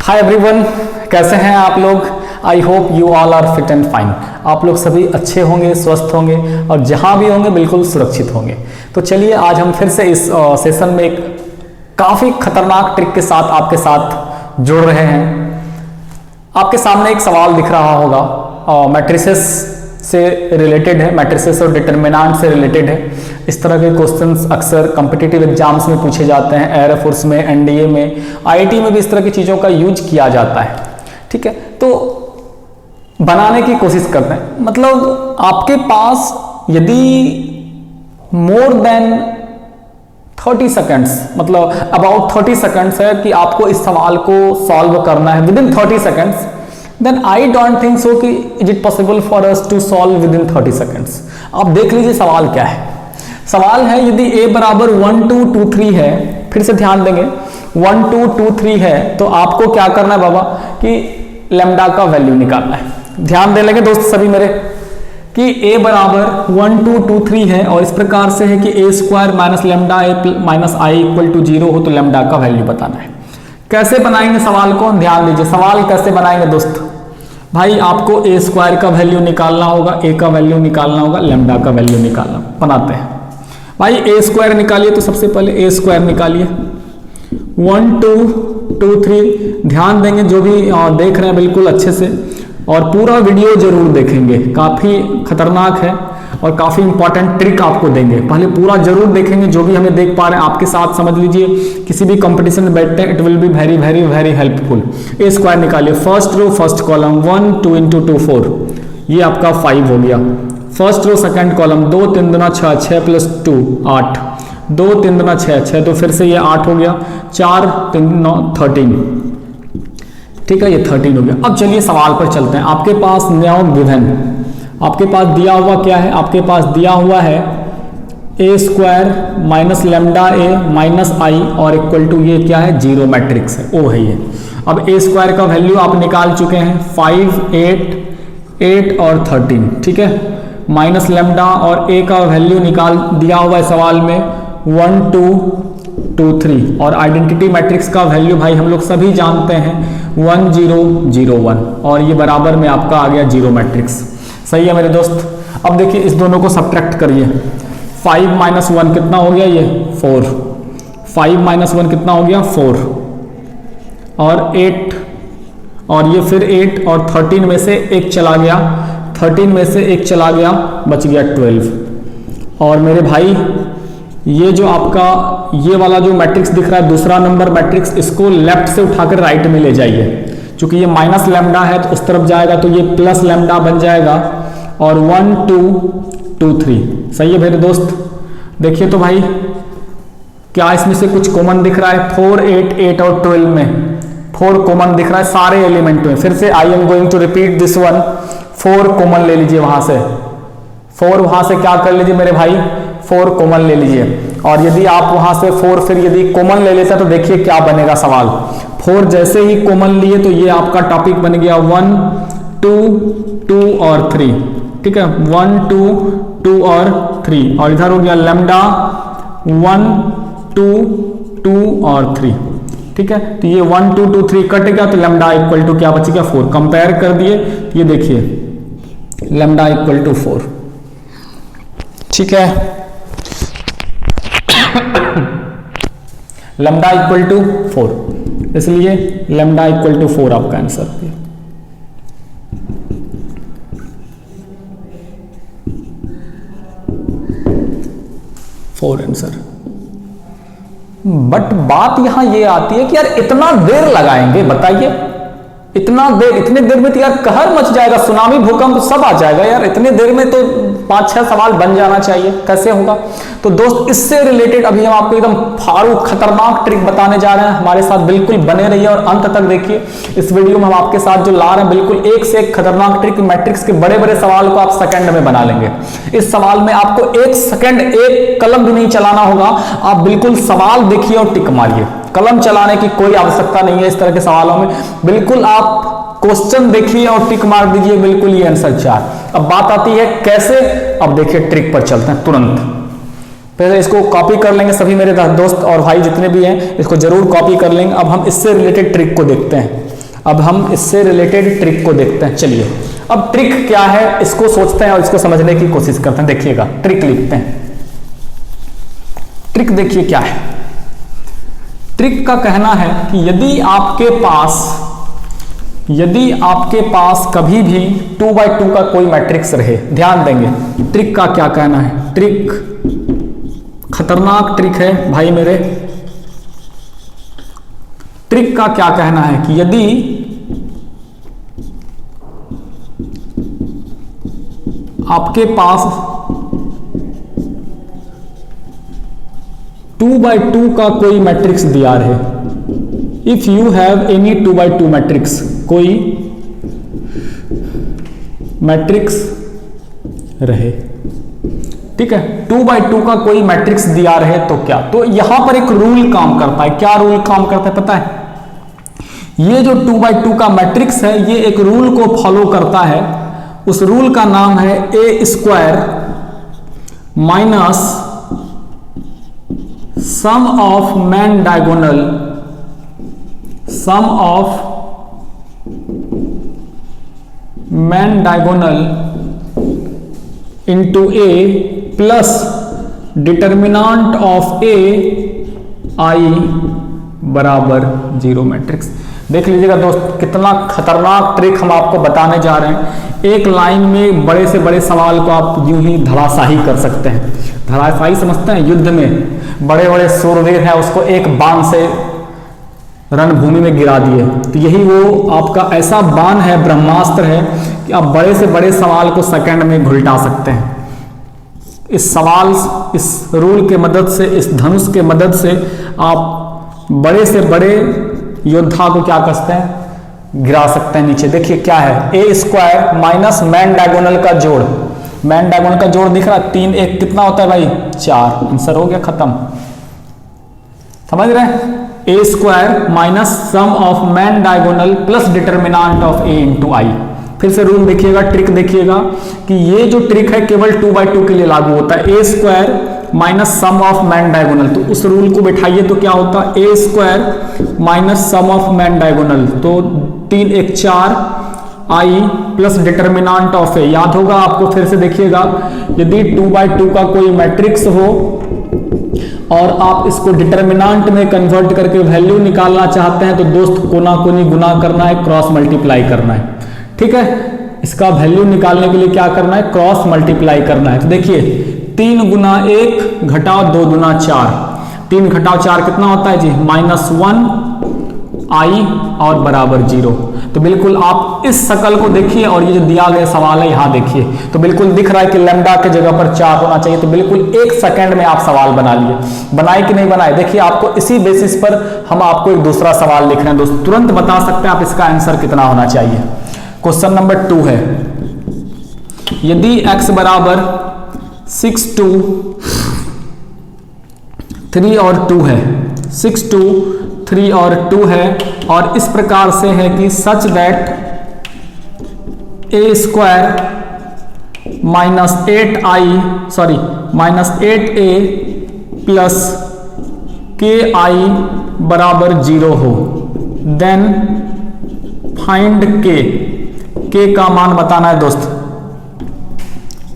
Hi everyone, कैसे हैं आप लोग। I hope you all are fit and fine. आप लोग सभी अच्छे होंगे, स्वस्थ होंगे और जहां भी होंगे बिल्कुल सुरक्षित होंगे। तो चलिए आज हम फिर से इस सेशन में एक काफ़ी खतरनाक ट्रिक के साथ आपके साथ जुड़ रहे हैं। आपके सामने एक सवाल दिख रहा होगा, मैट्रिसेस से रिलेटेड है, मैट्रिसेस और डिटर्मिनेंट से रिलेटेड है। इस तरह के क्वेश्चंस अक्सर कॉम्पिटिटिव एग्जाम्स में पूछे जाते हैं, एयरफोर्स में, एनडीए में, आईआईटी में भी इस तरह की चीज़ों का यूज किया जाता है। ठीक है, तो बनाने की कोशिश करते हैं। मतलब आपके पास यदि मोर देन 30 सेकंड्स, मतलब अबाउट 30 सेकंड्स है कि आपको इस सवाल को सॉल्व करना है within 30 seconds, then I don't think so कि is it possible for us to solve within 30 seconds. आप देख लीजिए सवाल क्या है। सवाल है यदि a बराबर 1 2 2 3 है, फिर से ध्यान देंगे 1 2 2 3 है, तो आपको क्या करना है बाबा कि लैम्डा का वैल्यू निकालना है। ध्यान दे लेंगे दोस्त सभी मेरे कि a बराबर 1 2 2 3 है और इस प्रकार से है कि a square minus lambda a minus I equal to 0 हो तो लैम्डा का वैल्यू बताना है। कैसे बनाएंगे सवाल को, ध्यान दीजिए। सवाल कैसे बनाएंगे दोस्त, भाई आपको a स्क्वायर का वैल्यू निकालना होगा, a का वैल्यू निकालना होगा, लैम्डा का वैल्यू निकालना। बनाते हैं भाई, a स्क्वायर निकालिए। तो सबसे पहले a स्क्वायर निकालिए। 1 2 2 3 ध्यान देंगे जो भी देख रहे हैं बिल्कुल अच्छे से, और पूरा वीडियो जरूर देखेंगे। काफ़ी खतरनाक है और काफ़ी इंपॉर्टेंट ट्रिक आपको देंगे। पहले पूरा जरूर देखेंगे, जो भी हमें देख पा रहे हैं आपके साथ समझ लीजिए। किसी भी कंपटीशन में बैठते हैं, it will be very very very helpful. a square निकालिए। फर्स्ट रो फर्स्ट कॉलम 1 2 × 2 4, ये आपका 5 हो गया। फर्स्ट रो सेकंड कॉलम 2 3 दूना 6, 6 + 2 8, 2 3 दूना 6 6, तो फिर से ये 8 हो गया। 4 3 9 13, ठीक है, ये 13 हो गया। अब चलिए सवाल पर चलते हैं। आपके पास नाउ गिवन, आपके पास दिया हुआ क्या है, आपके पास दिया हुआ है a square minus lambda a minus I और इक्वल टू ये क्या है, 0 मैट्रिक्स है, ओ है ये। अब a स्क्वायर का वैल्यू आप निकाल चुके हैं 5 8 8 और 13, ठीक है। माइनस लैम्डा और a का वैल्यू निकाल दिया हुआ है सवाल में 1 2 2 3, और आइडेंटिटी मैट्रिक्स का वैल्यू भाई हम लोग सभी जानते हैं 1 0 0 1, और ये बराबर में आपका आ गया 0 मैट्रिक्स। सही है मेरे दोस्त। अब देखिए इस दोनों को सब्ट्रैक्ट करिए। 5 - 1 कितना हो गया, ये 4। 5 - 1 कितना हो गया, 4 और 8, और ये फिर 8 और 13 में से एक चला गया, 13 में से एक चला गया, बच गया 12। और मेरे भाई ये जो आपका ये वाला जो मैट्रिक्स दिख रहा है दूसरा नंबर मैट्रिक्स, इसको लेफ्ट से उठाकर राइट में ले जाइए। क्योंकि ये माइनस लैम्डा है तो उस तरफ जाएगा तो ये प्लस लैम्डा बन जाएगा, और 1 2 2 3। सही है मेरे दोस्त। देखिए तो भाई क्या इसमें से कुछ कॉमन दिख रहा है, 4 8 8 और 12 में 4 कॉमन दिख रहा है सारे एलिमेंट में। फिर से I am going to repeat this one, 4 common ले लीजिए वहां से, 4 वहां से क्या कर लीजिए मेरे भाई, 4 कॉमन ले लीजिए। और यदि आप वहां से 4 फिर यदि कॉमन ले लेते हैं तो देखिए क्या बनेगा सवाल। 4 जैसे ही कॉमन लिए तो ये आपका टॉपिक बन गया 1 2 2 और 3, ठीक है, 1 2 2 और 3, और इधर हो गया लैम्डा 1 2 2 और 3, ठीक है। तो ये 1 2 2 3 कट गया तो लैम्डा इक्वल टू क्या बच गया, 4। कंपेयर कर दिए, ये देखिए लैम्डा इक्वल टू 4, ठीक है। लैम्डा इक्वल टू 4, इसलिए लैम्डा इक्वल टू 4 आपका आंसर है। 4 आंसर। बट बात यहां ये आती है कि यार इतना देर लगाएंगे, बताइए इतना देर, इतने देर में तो यार कहर मच जाएगा, सुनामी भूकंप सब आ जाएगा यार। इतने देर में तो 5-6 सवाल बन जाना चाहिए, कैसे होगा। तो दोस्त इससे रिलेटेड अभी हम आपको एकदम फाड़ू खतरनाक ट्रिक बताने जा रहे हैं। हमारे साथ बिल्कुल बने रहिए और अंत तक देखिए। इस वीडियो में हम आपके साथ जो ला रहे हैं बिल्कुल एक से एक खतरनाक ट्रिक, मैट्रिक्स के बड़े बड़े सवाल को आप सेकंड में बना लेंगे। इस सवाल में आपको 1 सेकंड एक कलम भी नहीं चलाना होगा, आप बिल्कुल सवाल देखिए और टिक मारिए। कलम चलाने की कोई आवश्यकता नहीं है इस तरह के सवालों में। बिल्कुल आप क्वेश्चन देखिए और टिक मार दीजिए, बिल्कुल ये आंसर 4। अब बात आती है कैसे, अब देखिए ट्रिक पर चलते हैं तुरंत। पहले इसको कॉपी कर लेंगे, सभी मेरे दोस्त और भाई जितने भी हैं इसको जरूर कॉपी कर लेंगे। अब हम इससे रिलेटेड ट्रिक को देखते हैं। अब हम इससे रिलेटेड ट्रिक को देखते हैं। चलिए अब ट्रिक क्या है इसको सोचते हैं और इसको समझने की कोशिश करते हैं। देखिएगा ट्रिक लिखते हैं। ट्रिक देखिए क्या है। ट्रिक का कहना है कि यदि आपके पास कभी भी 2x2 का कोई मैट्रिक्स रहे, ध्यान देंगे ट्रिक का क्या कहना है। ट्रिक खतरनाक ट्रिक है भाई मेरे। ट्रिक का क्या कहना है कि यदि आपके पास 2x2 का कोई मैट्रिक्स दिया रहे, if you have any 2x2 matrix, कोई मैट्रिक्स रहे, ठीक है, 2x2 का कोई मैट्रिक्स दिया रहे तो क्या, तो यहां पर एक रूल काम करता है। क्या रूल काम करता है पता है? ये जो 2x2 का मैट्रिक्स है ये एक रूल को फॉलो करता है। उस रूल का नाम है A square minus sum of main diagonal, sum of main diagonal into A plus determinant of A I बराबर 0 मैट्रिक्स। देख लीजिएगा दोस्त कितना खतरनाक ट्रिक हम आपको बताने जा रहे हैं। एक लाइन में बड़े से बड़े सवाल को आप यूं ही धराशाही कर सकते हैं। धराशाही समझते हैं? युद्ध में बड़े बड़े सूरवीर हैं उसको एक बाण से रणभूमि में गिरा दिए, तो यही वो आपका ऐसा बाण है, ब्रह्मास्त्र है कि आप बड़े से बड़े सवाल को सेकंड में घुलटा सकते हैं। इस रूल के मदद से, इस धनुष के मदद से आप बड़े से बड़े योद्धा को क्या करते हैं, गिरा सकते हैं नीचे। देखिए क्या है, A square minus man diagonal का जोड़, मैन डायगोनल का जोड़ दिख रहा है, 3 1 कितना होता है भाई 4, आंसर हो गया खत्म। समझ रहे हैं? A square minus sum of main diagonal plus determinant of A into I. फिर से रूल देखिएगा, ट्रिक देखिएगा कि ये जो ट्रिक है केवल 2x2 के लिए लागू होता है। A square minus sum of main diagonal, तो उस रूल को बैठाइए तो क्या होता है, A square minus sum of main diagonal, तो 3 1 4 I plus determinant of A. याद होगा आपको, फिर से देखिएगा, यदि 2x2 का कोई मैट्रिक्स हो और आप इसको डिटर्मिनांट में कन्वर्ट करके वैल्यू निकालना चाहते हैं तो दोस्त कोना कोनी गुना करना है, क्रॉस मल्टीप्लाई करना है, ठीक है। इसका वैल्यू निकालने के लिए क्या करना है, क्रॉस मल्टीप्लाई करना है। तो देखिए 3 गुना 1 घटाओ 2 गुना 4, 3 घटाओ 4 कितना होता है जी -1 आई और बराबर 0। तो बिल्कुल आप इस शकल को देखिए और ये जो दिया गया सवाल है यहां देखिए, तो बिल्कुल दिख रहा है कि लैम्डा के जगह पर 4 होना चाहिए। तो बिल्कुल 1 सेकंड में आप सवाल बना लिए। बनाए कि नहीं बनाए, देखिए आपको इसी बेसिस पर हम आपको एक दूसरा सवाल लिख रहे हैं दोस्त, तुरंत बता सकते हैं आप इसका आंसर कितना होना चाहिए। क्वेश्चन नंबर 2 है, यदि x बराबर 6 2 3 और 2 है, 6 2 3 और 2 है और इस प्रकार से है कि such that A square minus 8a plus के आई बराबर 0 हो, देन फाइंड के का मान बताना है दोस्त,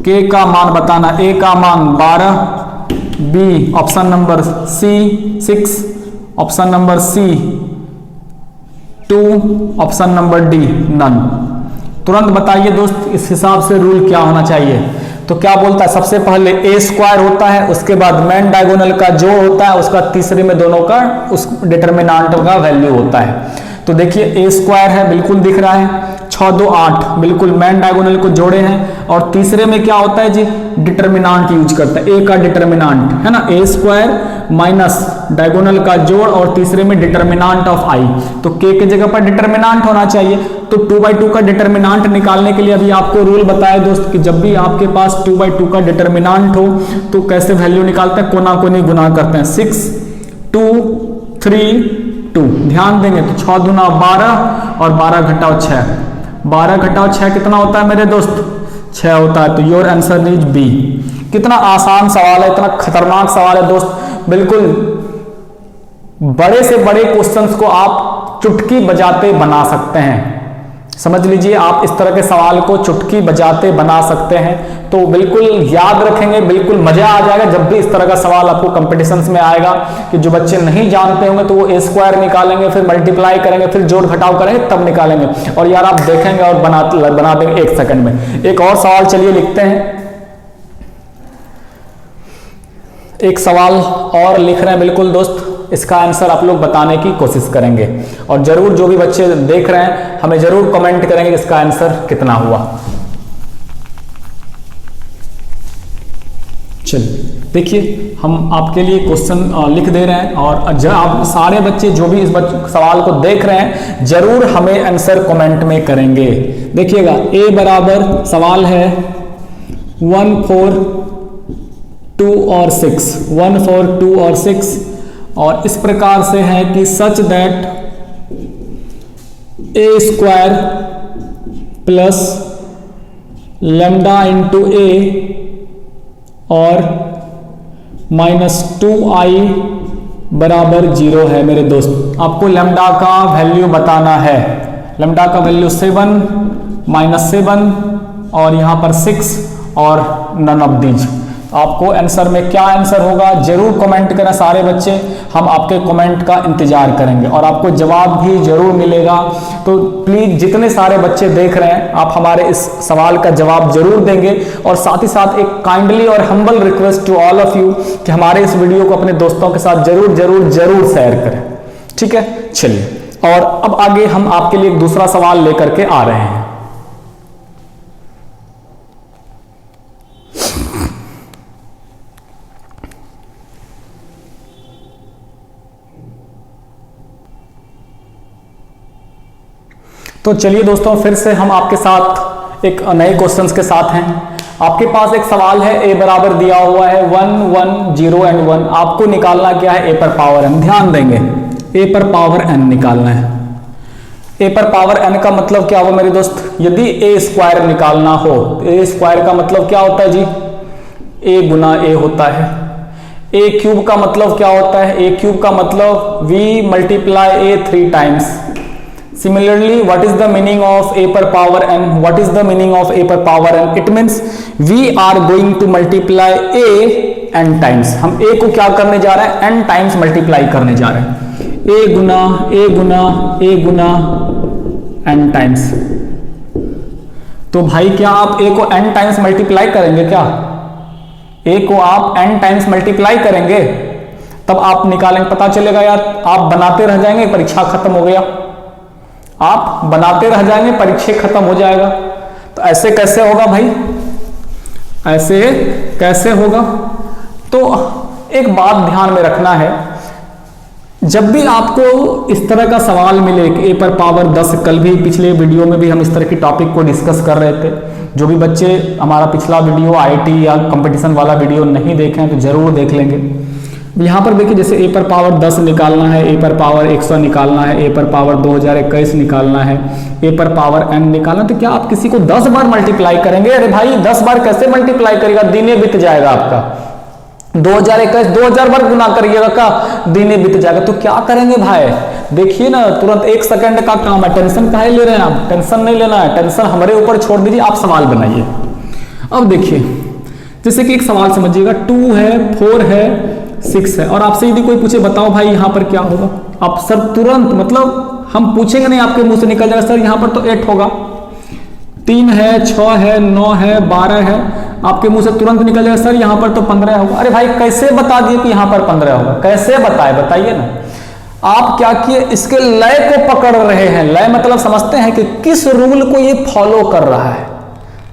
के का मान बताना, ए का मान 12, B option number C 6, option number C 2, option number D none. तुरंत बताइए दोस्त इस हिसाब से रूल क्या होना चाहिए। तो क्या बोलता है, सबसे पहले ए स्क्वायर होता है, उसके बाद मैन डायगोनल का जोड़ होता है, उसका तीसरे में दोनों का उस डिटर्मिनांट का वैल्यू होता है। तो देखिए ए स्क्वायर है, बिल्कुल दिख रहा है, 6 2 8, बिल्कुल मैन डायगोनल को जोड़े हैं, और तीसरे में क्या होता है जी, डिटर्मिनांट यूज करता है, ए का डिटर्मिनांट है ना, ए स्क्वायर माइनस डायगोनल का जोड़ और तीसरे में डिटर्मिनांट ऑफ आई। तो के की जगह पर डिटर्मिनांट होना चाहिए। तो 2/2 का डिटर्मिनांट निकालने के लिए अभी आपको रूल बताया दोस्त कि जब भी आपके पास 2/2 का डिटर्मिनांट हो तो कैसे वैल्यू निकालते हैं, कोना कोनी गुना करते हैं, 6 2 3 2। ध्यान देंगे तो 6 दूना 12 और 12 घटाओ 6, 12 घटाओ 6 कितना होता है मेरे दोस्त, 6 होता है। तो योर आंसर इज बी। कितना आसान सवाल है, इतना खतरनाक सवाल है दोस्त। बिल्कुल बड़े से बड़े क्वेश्चंस को आप चुटकी बजाते बना सकते हैं। समझ लीजिए, आप इस तरह के सवाल को चुटकी बजाते बना सकते हैं। तो बिल्कुल याद रखेंगे, बिल्कुल मजा आ जाएगा जब भी इस तरह का सवाल आपको कंपटीशंस में आएगा कि जो बच्चे नहीं जानते होंगे तो वो ए स्क्वायर निकालेंगे, फिर मल्टीप्लाई करेंगे, फिर जोड़ घटाव करेंगे, तब निकालेंगे। और यार आप देखेंगे और बना देंगे 1 सेकंड में। एक और सवाल चलिए लिखते हैं। एक सवाल और लिख रहे हैं बिल्कुल दोस्त, इसका आंसर आप लोग बताने की कोशिश करेंगे और जरूर जो भी बच्चे देख रहे हैं हमें जरूर कमेंट करेंगे इसका आंसर कितना हुआ। चलिए देखिए, हम आपके लिए क्वेश्चन लिख दे रहे हैं और जब आप सारे बच्चे जो भी इस सवाल को देख रहे हैं जरूर हमें आंसर कमेंट में करेंगे। देखिएगा, ए बराबर सवाल है 1 4 2 और 6, 1 4 2 और 6, और इस प्रकार से है कि such that A square plus lambda into A और -2i बराबर 0 है। मेरे दोस्त, आपको लैम्डा का वैल्यू बताना है। लैम्डा का वैल्यू 7 -7 और यहां पर 6 और नन ऑफ दीज। आपको आंसर में क्या आंसर होगा जरूर कमेंट करें सारे बच्चे, हम आपके कमेंट का इंतजार करेंगे और आपको जवाब भी जरूर मिलेगा। तो प्लीज जितने सारे बच्चे देख रहे हैं आप हमारे इस सवाल का जवाब जरूर देंगे। और साथ ही साथ एक काइंडली और humble request to all of you कि हमारे इस वीडियो को अपने दोस्तों के साथ जरूर जरूर जरूर शेयर करें। ठीक है, चलिए और अब आगे हम आपके लिए एक दूसरा सवाल लेकर के आ रहे हैं। तो चलिए दोस्तों, फिर से हम आपके साथ एक नए क्वेश्चंस के साथ हैं। आपके पास एक सवाल है, ए बराबर दिया हुआ है 1 1 0 एंड 1। आपको निकालना क्या है, ए पर पावर n। ध्यान देंगे, ए पर पावर n निकालना है। ए पर पावर n का मतलब क्या हुआ मेरे दोस्त, यदि ए स्क्वायर निकालना हो, ए स्क्वायर का मतलब क्या होता है जी, ए गुना ए होता है। ए क्यूब का मतलब क्या होता है, ए क्यूब का मतलब v multiply A 3 times. Similarly, what is the meaning of a per power n? What is the meaning of a per power n? It means we are going to multiply a n times. हम a को क्या करने जा रहे हैं, n times multiply करने जा रहे हैं। a Guna a Guna a Guna n times. तो भाई क्या आप a को n टाइम्स मल्टीप्लाई करेंगे क्या, a को आप n टाइम्स मल्टीप्लाई करेंगे तब आप निकालेंगे, पता चलेगा यार। आप बनाते रह जाएंगे, परीक्षा खत्म हो गया। आप बनाते रह जाएंगे, परीक्षा खत्म हो जाएगा। तो ऐसे कैसे होगा भाई, ऐसे कैसे होगा। तो एक बात ध्यान में रखना है, जब भी आपको इस तरह का सवाल मिले कि ए पर पावर 10, कल भी पिछले वीडियो में भी हम इस तरह की टॉपिक को डिस्कस कर रहे थे। जो भी बच्चे हमारा पिछला वीडियो आईटी या कंपटीशन वाला वीडियो नहीं देखे हैं तो जरूर देख लेंगे। यहाँ पर देखिए, जैसे ए पर पावर 10 निकालना है, ए पर पावर 100 निकालना है, ए पर पावर 2021 निकालना है, ए पर पावर n निकालना। तो क्या आप किसी को 10 बार मल्टीप्लाई करेंगे? अरे भाई 10 बार कैसे मल्टीप्लाई करेगा, दिने बीत जाएगा आपका। 2021 2000 बार गुना करिएगा का दिने बीत जाएगा। तो क्या करेंगे भाई, देखिए ना, तुरंत 1 सेकंड का काम है। टेंशन काहे ले रहे हैं आप, टेंशन नहीं लेना है, टेंशन हमारे ऊपर छोड़ दीजिए, आप सवाल बनाइए। अब देखिए, जैसे कि एक सवाल समझिएगा, 2 है, 4 है, 6 है और आपसे यदि कोई पूछे बताओ भाई यहाँ पर क्या होगा, आप सर तुरंत, मतलब हम पूछेंगे नहीं, आपके मुंह से निकल जाएगा सर यहाँ पर तो 8 होगा। 3 है, 6 है, 9 है, 12 है, आपके मुंह से तुरंत निकल जाएगा सर यहाँ पर तो 15 होगा। अरे भाई कैसे बता दिए कि यहाँ पर 15 होगा, कैसे बताए, बताइए ना। आप क्या किए, इसके लय को पकड़ रहे हैं। लय मतलब समझते हैं कि किस रूल को ये फॉलो कर रहा है,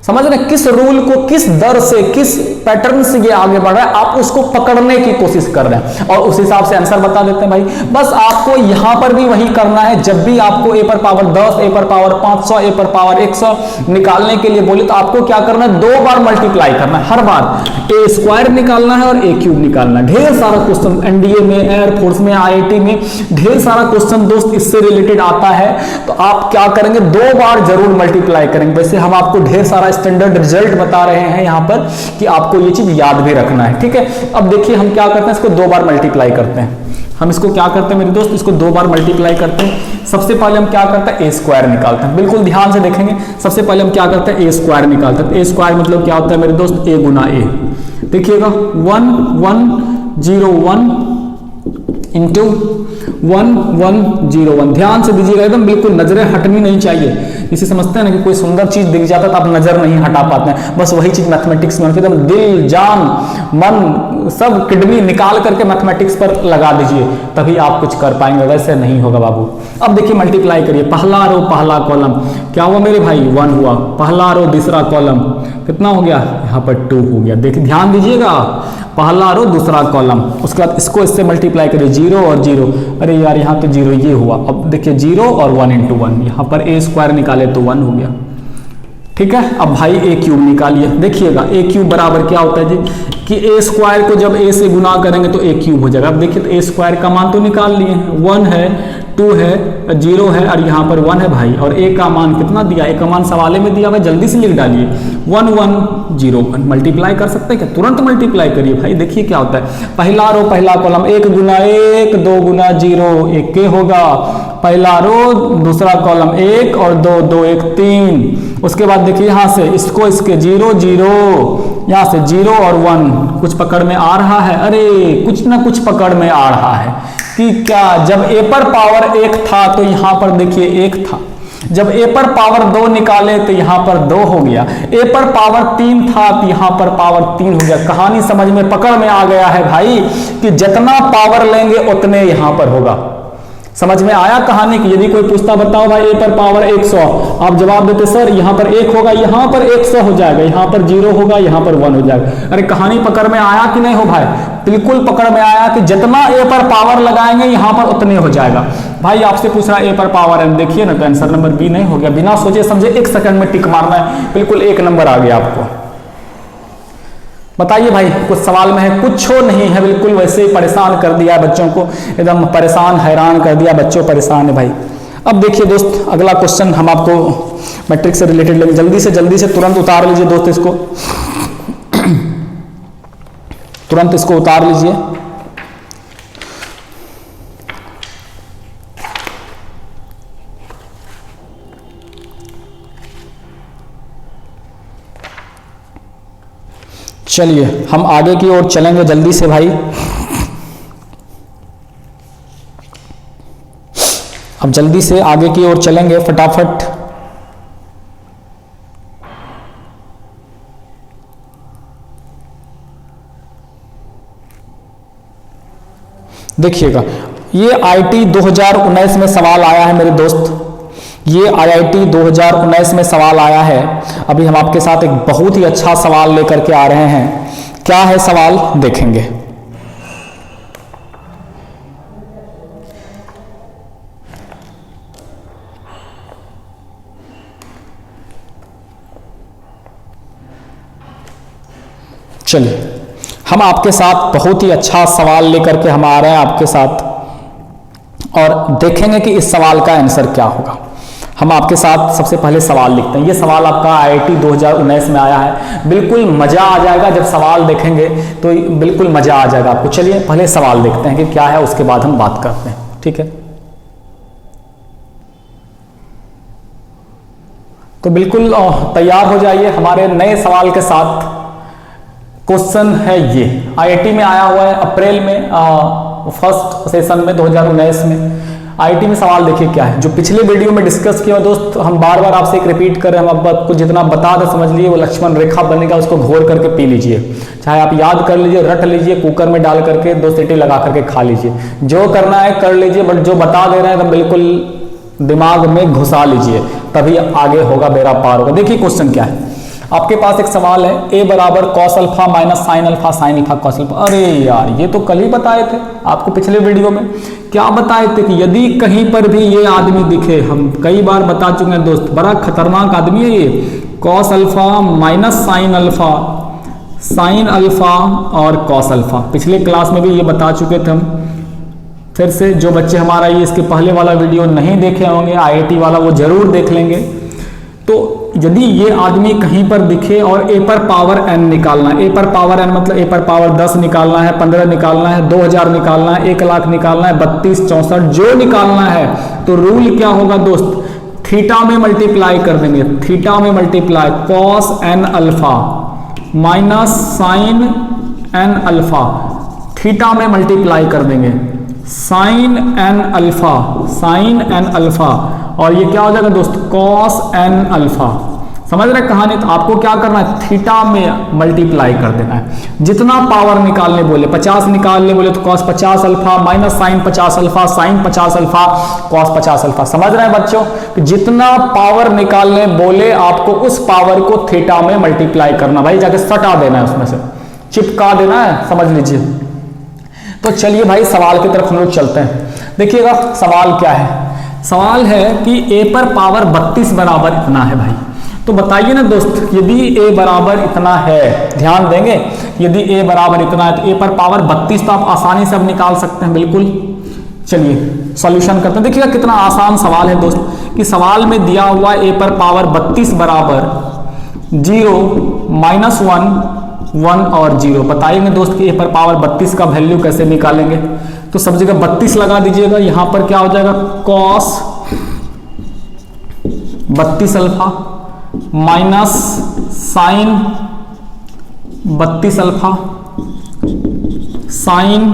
समझ रहे, किस रूल को, किस दर से, किस पैटर्न से ये आगे बढ़ रहा है, आप उसको पकड़ने की कोशिश कर रहे हैं और उस हिसाब से आंसर बता देते हैं भाई। बस आपको यहां पर भी वही करना है। जब भी आपको ए पर पावर 10, ए पर पावर 500, ए पर पावर 100 निकालने के लिए बोले तो आपको क्या करना है, 2 बार मल्टीप्लाई करना है। हर बार ए स्क्वायर निकालना है और ए क्यूब निकालना है। ढेर सारा क्वेश्चन एनडीए में, एयरफोर्स में, आईआईटी में ढेर सारा क्वेश्चन दोस्त इससे रिलेटेड आता है। तो आप क्या करेंगे, 2 बार जरूर मल्टीप्लाई करेंगे। वैसे हम आपको ढेर सारा स्टैंडर्ड रिजल्ट बता रहे हैं यहाँ पर कि आपको आपको ये चीज याद भी रखना है, ठीक है। अब देखिए हम क्या करते हैं, इसको 2 बार मल्टीप्लाई करते हैं। हम इसको क्या करते हैं मेरे दोस्त, इसको 2 बार मल्टीप्लाई करते हैं। सबसे पहले हम क्या करते हैं, ए स्क्वायर निकालते हैं। बिल्कुल ध्यान से देखेंगे, सबसे पहले हम क्या करते हैं, ए स्क्वायर निकालते हैं। ए स्क्वायर मतलब क्या होता है मेरे दोस्त, ए गुना ए। देखिएगा 1 1 0 1 इंटू 1 1 0 1। ध्यान से दीजिएगा, एकदम बिल्कुल नजरें हटनी नहीं चाहिए। इसे समझते हैं ना कि कोई सुंदर चीज दिख जाता है तो आप नजर नहीं हटा पाते हैं, बस वही चीज मैथमेटिक्स में एकदम दिल जान मन सब किडनी निकाल करके मैथमेटिक्स पर लगा दीजिए, तभी आप कुछ कर पाएंगे, वैसे नहीं होगा बाबू। अब देखिए मल्टीप्लाई करिए, पहला रो पहला कॉलम क्या हुआ मेरे भाई, 1 हुआ। पहला रो दूसरा कॉलम कितना हो गया, यहाँ पर 2 हो गया। देखिए ध्यान दीजिएगा, पहला रो दूसरा कॉलम, उसके बाद इसको इससे मल्टीप्लाई करिए, 0 और 0। अरे यार यहाँ तो 0 ये हुआ। अब देखिए 0 और 1 इंटू 1, यहाँ पर ए स्क्वायर निकाले तो 1 हो गया, ठीक है। अब भाई ए क्यूब निकालिए। देखिएगा ए क्यूब बराबर क्या होता है जी, कि ए स्क्वायर को जब ए से गुना करेंगे तो ए क्यूब हो जाएगा। अब देखिए तो ए स्क्वायर का मान तो निकाल लिए, 1 है 2 है 0 है और यहाँ पर 1 है भाई, और ए का मान कितना दिया, ए का मान सवाले में दिया हुआ, जल्दी से लिख डालिए 1 1 0 1। मल्टीप्लाई कर सकते हैं क्या, तुरंत मल्टीप्लाई करिए भाई। देखिए क्या होता है, पहला रो पहला कॉलम 1 गुना 1 2 गुना 0 1 के होगा। पहला रो दूसरा कॉलम 1 और 2 2 1 3। उसके बाद देखिए यहाँ से इसको इसके 0 0, यहाँ से 0 और 1 कुछ पकड़ में आ रहा है। अरे कुछ ना कुछ पकड़ में आ रहा है कि क्या, जब ए पर पावर 1 था तो यहाँ पर देखिए 1 था, जब ए पर पावर 2 निकाले तो यहाँ पर 2 हो गया, ए पर पावर 3 था तो यहाँ पर पावर 3 हो गया। कहानी समझ में पकड़ में आ गया है भाई कि जितना पावर लेंगे उतने यहाँ पर होगा। समझ में आया कहानी की। यदि कोई पूछता बताओ भाई ए पर पावर 100, आप जवाब देते सर यहाँ पर 1 होगा, यहाँ पर 100 हो जाएगा, यहाँ पर 0 होगा, यहाँ पर 1 हो जाएगा। अरे कहानी पकड़ में आया कि नहीं हो भाई, बिल्कुल पकड़ में आया कि जितना ए पर पावर लगाएंगे यहाँ पर उतने हो जाएगा। भाई आपसे पूछ रहा है ए पर पावर है, देखिए ना तो आंसर नंबर बी नहीं हो गया। बिना सोचे समझे 1 सेकंड में टिक मारना है, बिल्कुल 1 नंबर आ गया आपको। बताइए भाई कुछ सवाल में है, कुछ नहीं है, बिल्कुल वैसे ही परेशान कर दिया बच्चों को, एकदम परेशान हैरान कर दिया, बच्चों परेशान है भाई। अब देखिए दोस्त अगला क्वेश्चन हम आपको मैट्रिक्स से रिलेटेड लेंगे, जल्दी से तुरंत उतार लीजिए दोस्त, इसको तुरंत इसको उतार लीजिए। चलिए हम आगे की ओर चलेंगे जल्दी से भाई। अब जल्दी से आगे की ओर चलेंगे फटाफट। देखिएगा ये आईटी 2019 में सवाल आया है मेरे दोस्त, ये आईआईटी 2019 में सवाल आया है। अभी हम आपके साथ एक बहुत ही अच्छा सवाल लेकर के आ रहे हैं। क्या है सवाल देखेंगे। चलिए हम आपके साथ बहुत ही अच्छा सवाल लेकर के हम आ रहे हैं आपके साथ, और देखेंगे कि इस सवाल का आंसर क्या होगा। हम आपके साथ सबसे पहले सवाल लिखते हैं। ये सवाल आपका आईआईटी 2019 में आया है, बिल्कुल मजा आ जाएगा जब सवाल देखेंगे तो बिल्कुल मजा आ जाएगा आपको। चलिए पहले सवाल देखते हैं कि क्या है, उसके बाद हम बात करते हैं, ठीक है। तो बिल्कुल तैयार हो जाइए हमारे नए सवाल के साथ। क्वेश्चन है ये, आईआईटी में आया हुआ है अप्रैल में, फर्स्ट सेशन में 2019 में। आईटी में सवाल देखिए क्या है, जो पिछले वीडियो में डिस्कस किया दोस्त, हम बार बार आपसे एक रिपीट कर रहे हैं। हम अब आपको जितना बता दें समझ लीजिए, वो लक्ष्मण रेखा बनेगा, उसको घोर करके पी लीजिए, चाहे आप याद कर लीजिए, रट लीजिए, कुकर में डाल करके 2 सीटी लगा करके खा लीजिए, जो करना है कर लीजिए, बट जो बता दे रहे हैं तो बिल्कुल दिमाग में घुसा लीजिए, तभी आगे होगा, बेड़ा पार होगा। देखिए क्वेश्चन क्या है, आपके पास एक सवाल है, a बराबर cos alpha minus sine alpha sine alpha cos alpha. अरे यार ये तो कल ही बताए थे आपको पिछले वीडियो में। क्या बताए थे कि यदि कहीं पर भी ये आदमी दिखे, हम कई बार बता चुके हैं दोस्त, बड़ा खतरनाक आदमी है ये, cos alpha minus sine alpha और कॉस अल्फा। पिछले क्लास में भी ये बता चुके थे हम। फिर से जो बच्चे हमारा ये इसके पहले वाला वीडियो नहीं देखे होंगे आईआईटी वाला, वो जरूर देख लेंगे। तो यदि ये आदमी कहीं पर दिखे और ए पर पावर एन निकालना है, ए पर पावर एन मतलब ए पर पावर 10 निकालना है, 15 निकालना है, 2000 निकालना है, 1 लाख निकालना है, 32, 64 जो निकालना है, तो रूल क्या होगा दोस्त, थीटा में मल्टीप्लाई कर देंगे, थीटा में multiply cos n alpha minus sine n alpha, theta में मल्टीप्लाई कर देंगे sine n alpha, sine n alpha, और ये क्या हो जाएगा दोस्त, कॉस एन अल्फा। समझ रहे कहानी? तो आपको क्या करना है, थीटा में मल्टीप्लाई कर देना है। जितना पावर निकालने बोले, 50 निकालने बोले तो cos 50 alpha minus sine 50 alpha, sine 50 alpha, cos 50 alpha. समझ रहे हैं बच्चों? जितना पावर निकालने बोले आपको उस पावर को थीटा में मल्टीप्लाई करना, भाई जाके सटा देना है, उसमें से चिपका देना है, समझ लीजिए। तो चलिए भाई सवाल की तरफ हम लोग चलते हैं। देखिएगा सवाल क्या है, सवाल है कि a पर पावर 32 बराबर इतना है भाई। तो बताइए ना दोस्त, यदि a बराबर इतना है, ध्यान देंगे, यदि a बराबर इतना है तो a पर पावर 32 तो आप आसानी से अब निकाल सकते हैं, बिल्कुल। चलिए सॉल्यूशन करते हैं। देखिएगा कितना आसान सवाल है दोस्त, कि सवाल में दिया हुआ a पर पावर 32 बराबर 0, -1, 1 और 0। बताइए दोस्त कि a पर पावर 32 का वैल्यू कैसे निकालेंगे। तो सब जगह 32 लगा दीजिएगा, यहां पर क्या हो जाएगा, cos 32 alpha minus sine 32 alpha, sine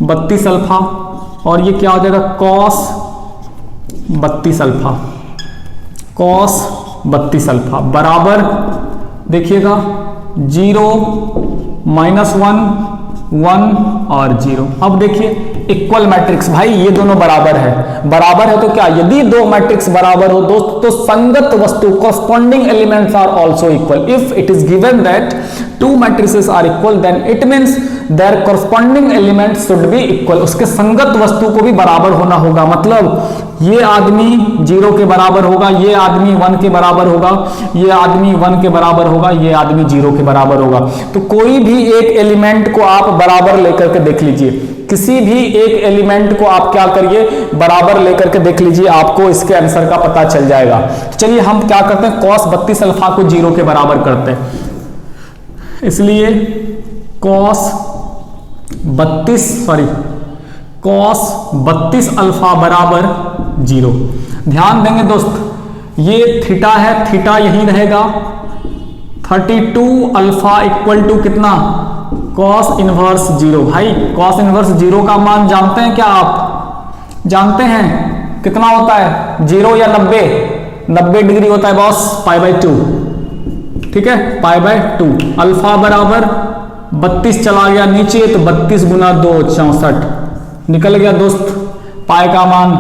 32 alpha, और ये क्या हो जाएगा, कॉस 32 अल्फा, कॉस 32 अल्फा बराबर, देखिएगा 0, -1, 1 और 0। अब देखिए इक्वल मैट्रिक्स, भाई ये दोनों बराबर है, बराबर है तो क्या, यदि दो मैट्रिक्स बराबर हो दोस्त तो संगत वस्तु corresponding elements are also equal. If it is given that two matrices are equal then it means their corresponding elements should be equal. उसके संगत वस्तु को भी बराबर होना होगा, मतलब ये आदमी 0 के बराबर होगा, ये आदमी 1 के बराबर होगा, ये आदमी 1 के बराबर होगा, ये आदमी 0 के बराबर होगा। तो कोई भी एक एलिमेंट को आप बराबर लेकर के देख लीजिए, किसी भी एक एलिमेंट को आप क्या करिए, बराबर लेकर के देख लीजिए, आपको इसके आंसर का पता चल जाएगा। चलिए हम क्या करते हैं, कॉस 32 अल्फा को 0 के बराबर करते हैं, इसलिए कॉस 32 अल्फा बराबर 0। ध्यान देंगे दोस्त, ये थीटा है, थीटा यही रहेगा, 32 अल्फा इक्वल टू कितना, कॉस इनवर्स 0। भाई कॉस इनवर्स 0 का मान जानते हैं क्या आप, जानते हैं कितना होता है, 0 या 90 डिग्री होता है बॉस, π/2, ठीक है, π/2। अल्फा बराबर 32 चला गया नीचे तो 32 गुना 2 64 निकल गया दोस्त, पाई का मान,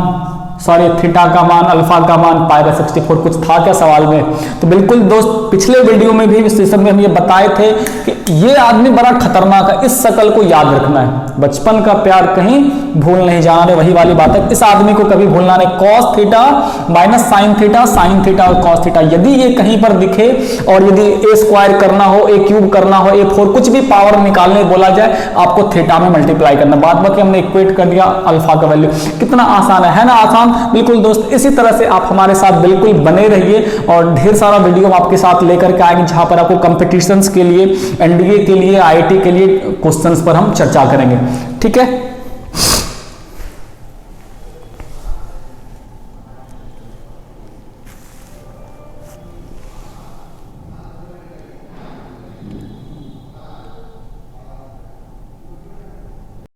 सॉरी थीटा का मान, अल्फा का मान π/64। कुछ था क्या सवाल में? तो बिल्कुल दोस्त, पिछले वीडियो में भी इस सेशन में हम ये बताए थे कि ये आदमी बड़ा खतरनाक है, इस शकल को याद रखना है, बचपन का प्यार कहीं भूल नहीं जाना, वही वाली बात है, इस आदमी को कभी भूलना नहीं। Cos theta minus sine theta, sine theta और कॉस थीटा, यदि ये कहीं पर दिखे और यदि ए स्क्वायर करना हो, ए क्यूब करना हो, A4 कुछ भी पावर निकालने बोला जाए, आपको थीटा में मल्टीप्लाई करना। बाद बाकी हमने इक्वेट कर दिया अल्फा का वैल्यू। कितना आसान है ना? आसान बिल्कुल दोस्त। इसी तरह से आप हमारे साथ बिल्कुल बने रहिए और ढेर सारा वीडियो आपके साथ लेकर के आएंगे, जहां पर आपको कंपटीशंस के लिए, एनडीए के लिए, आईआईटी के लिए क्वेश्चंस पर हम चर्चा करेंगे, ठीक है।